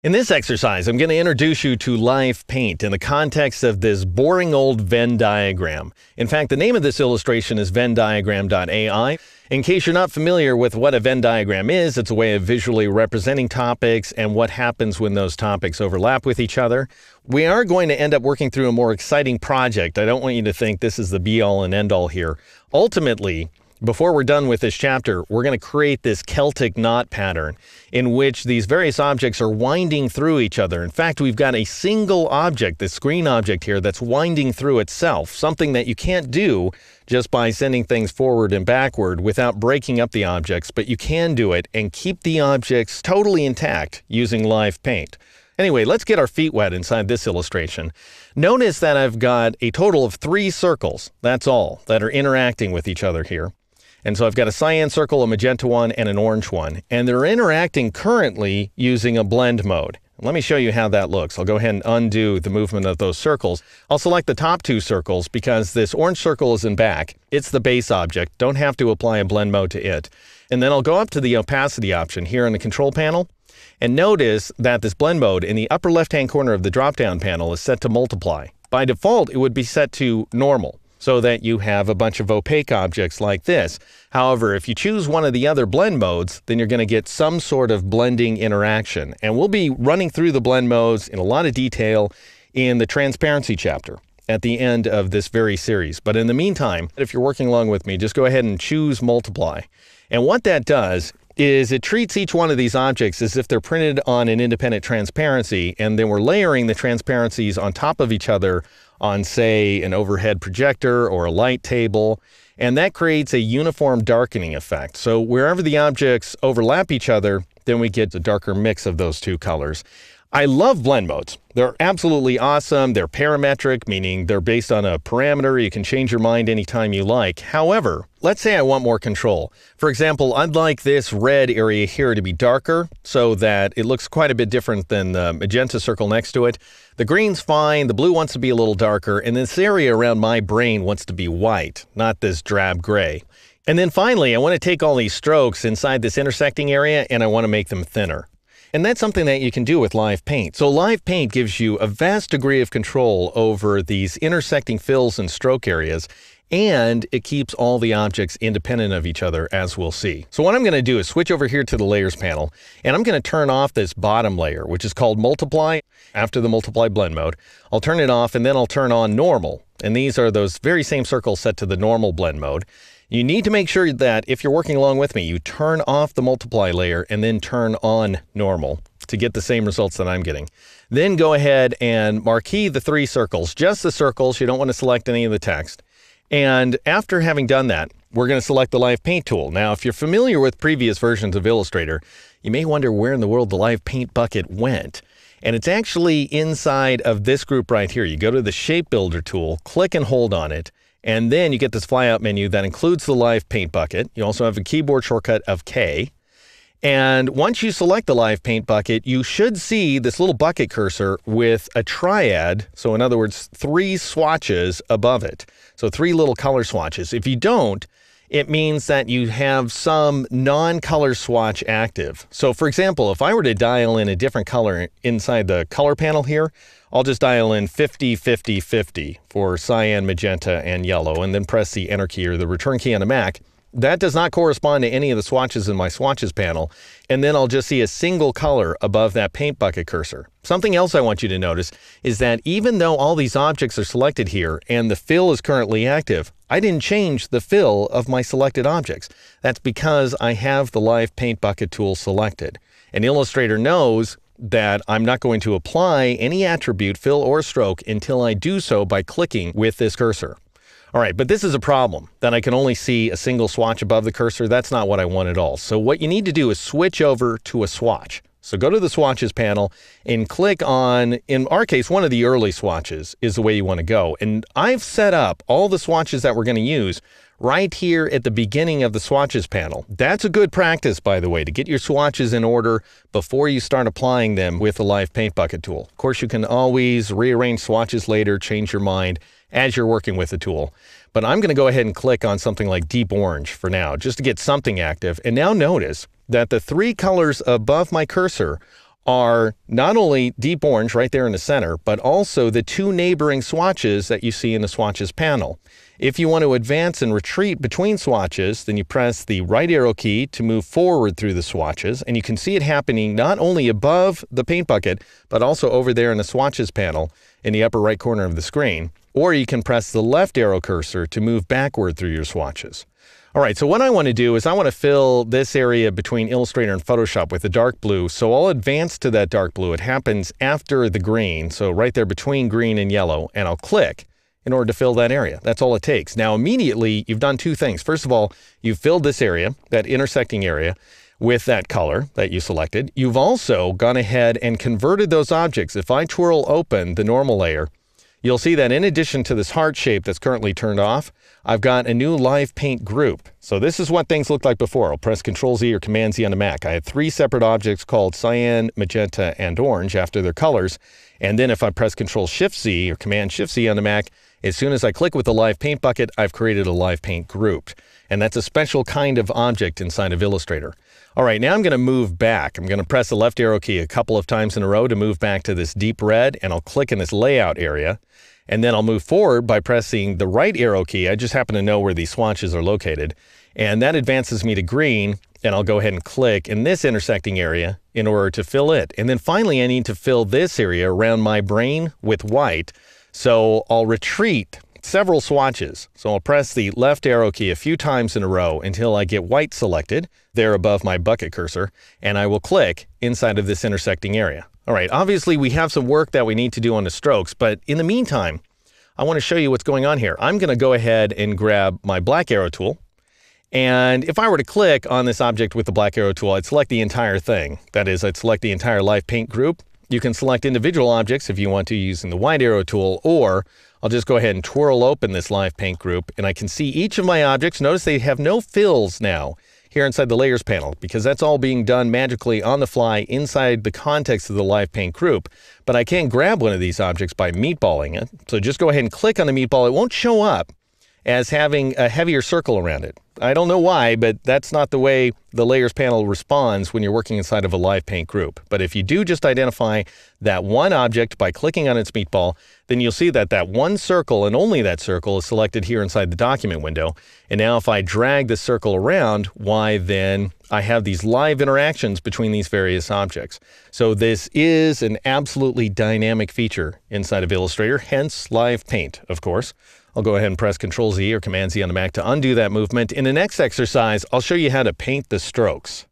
In this exercise, I'm going to introduce you to Live Paint in the context of this boring old Venn diagram. In fact, the name of this illustration is VennDiagram.ai. In case you're not familiar with what a Venn diagram is, it's a way of visually representing topics and what happens when those topics overlap with each other. We are going to end up working through a more exciting project. I don't want you to think this is the be-all and end-all here. Ultimately, before we're done with this chapter, we're going to create this Celtic knot pattern in which these various objects are winding through each other. In fact, we've got a single object, this green object here, that's winding through itself, something that you can't do just by sending things forward and backward without breaking up the objects, but you can do it and keep the objects totally intact using Live Paint. Anyway, let's get our feet wet inside this illustration. Notice that I've got a total of 3 circles, that's all, that are interacting with each other here. And so I've got a cyan circle, a magenta one, and an orange one. And they're interacting currently using a blend mode. Let me show you how that looks. I'll go ahead and undo the movement of those circles. I'll select the top 2 circles because this orange circle is in back. It's the base object. Don't have to apply a blend mode to it. And then I'll go up to the opacity option here in the control panel. And notice that this blend mode in the upper left-hand corner of the drop-down panel is set to multiply. By default, it would be set to normal, so that you have a bunch of opaque objects like this. However, if you choose one of the other blend modes, then you're going to get some sort of blending interaction. And we'll be running through the blend modes in a lot of detail in the transparency chapter at the end of this very series. But in the meantime, if you're working along with me, just go ahead and choose multiply. And what that does is it treats each one of these objects as if they're printed on an independent transparency, and then we're layering the transparencies on top of each other on, say, an overhead projector or a light table, and that creates a uniform darkening effect. So wherever the objects overlap each other, then we get a darker mix of those 2 colors. I love blend modes. They're absolutely awesome. They're parametric, meaning they're based on a parameter. You can change your mind anytime you like. However, let's say I want more control. For example, I'd like this red area here to be darker so that it looks quite a bit different than the magenta circle next to it. The green's fine, the blue wants to be a little darker, and this area around my brain wants to be white, not this drab gray. And then finally, I want to take all these strokes inside this intersecting area and I want to make them thinner. And that's something that you can do with Live Paint. So Live Paint gives you a vast degree of control over these intersecting fills and stroke areas, and it keeps all the objects independent of each other, as we'll see. So what I'm going to do is switch over here to the Layers panel, and I'm going to turn off this bottom layer, which is called Multiply. After the Multiply blend mode, I'll turn it off, and then I'll turn on Normal. And these are those very same circles set to the normal blend mode. You need to make sure that if you're working along with me, you turn off the multiply layer and then turn on normal to get the same results that I'm getting. Then go ahead and marquee the 3 circles, just the circles. You don't want to select any of the text. And after having done that, we're going to select the Live Paint tool. Now, if you're familiar with previous versions of Illustrator, you may wonder where in the world the Live Paint bucket went. And it's actually inside of this group right here. You go to the Shape Builder tool, click and hold on it, and then you get this flyout menu that includes the Live Paint bucket. You also have a keyboard shortcut of K. And once you select the Live Paint bucket, you should see this little bucket cursor with a triad. So in other words, 3 swatches above it. So 3 little color swatches. If you don't, it means that you have some non-color swatch active. So for example, if I were to dial in a different color inside the color panel here, I'll just dial in 50, 50, 50 for cyan, magenta, and yellow, and then press the Enter key or the Return key on a Mac. That does not correspond to any of the swatches in my swatches panel, and then I'll just see a single color above that paint bucket cursor. Something else I want you to notice is that even though all these objects are selected here and the fill is currently active, I didn't change the fill of my selected objects. That's because I have the Live Paint bucket tool selected. And Illustrator knows that I'm not going to apply any attribute, fill, or stroke until I do so by clicking with this cursor. All right, but this is a problem, that I can only see a single swatch above the cursor. That's not what I want at all. So what you need to do is switch over to a swatch. So go to the swatches panel and click on, in our case, one of the early swatches is the way you want to go. And I've set up all the swatches that we're going to use right here at the beginning of the swatches panel. That's a good practice, by the way, to get your swatches in order before you start applying them with the Live Paint bucket tool. Of course, you can always rearrange swatches later, change your mind as you're working with the tool. But I'm going to go ahead and click on something like deep orange for now, just to get something active. And now notice that the 3 colors above my cursor are not only deep orange right there in the center, but also the two neighboring swatches that you see in the swatches panel. If you want to advance and retreat between swatches, then you press the right arrow key to move forward through the swatches, and you can see it happening not only above the paint bucket, but also over there in the swatches panel in the upper right corner of the screen. Or you can press the left arrow cursor to move backward through your swatches. All right, so what I want to do is I want to fill this area between Illustrator and Photoshop with a dark blue. So I'll advance to that dark blue. It happens after the green, so right there between green and yellow, and I'll click in order to fill that area. That's all it takes. Now, immediately, you've done two things. First of all, you've filled this area, that intersecting area, with that color that you selected. You've also gone ahead and converted those objects. If I twirl open the normal layer, you'll see that in addition to this heart shape that's currently turned off, I've got a new live paint group. So this is what things looked like before. I'll press Control-Z or Command-Z on the Mac. I had three separate objects called cyan, magenta, and orange after their colors. And then if I press Control-Shift-Z or Command-Shift-Z on the Mac, as soon as I click with the live paint bucket, I've created a live paint group. And that's a special kind of object inside of Illustrator. All right, now I'm going to move back. I'm going to press the left arrow key a couple of times in a row to move back to this deep red, and I'll click in this layout area. And then I'll move forward by pressing the right arrow key. I just happen to know where these swatches are located. And that advances me to green, and I'll go ahead and click in this intersecting area in order to fill it. And then finally, I need to fill this area around my brain with white. So I'll retreat several swatches. So I'll press the left arrow key a few times in a row until I get white selected there above my bucket cursor, and I will click inside of this intersecting area. All right, obviously we have some work that we need to do on the strokes, but in the meantime, I want to show you what's going on here. I'm going to go ahead and grab my black arrow tool, and if I were to click on this object with the black arrow tool, I'd select the entire thing. That is, I'd select the entire live paint group. You can select individual objects if you want to using the white arrow tool, or I'll just go ahead and twirl open this live paint group, and I can see each of my objects. Notice they have no fills now here inside the layers panel, because that's all being done magically on the fly inside the context of the live paint group. But I can grab one of these objects by meatballing it. So just go ahead and click on the meatball. It won't show up as having a heavier circle around it. I don't know why, but that's not the way the layers panel responds when you're working inside of a live paint group. But if you do just identify that one object by clicking on its meatball, then you'll see that that one circle and only that circle is selected here inside the document window. And now if I drag the circle around, why then I have these live interactions between these various objects. So this is an absolutely dynamic feature inside of Illustrator, hence live paint, of course. I'll go ahead and press Control-Z or Command-Z on the Mac to undo that movement. In the next exercise, I'll show you how to paint the strokes.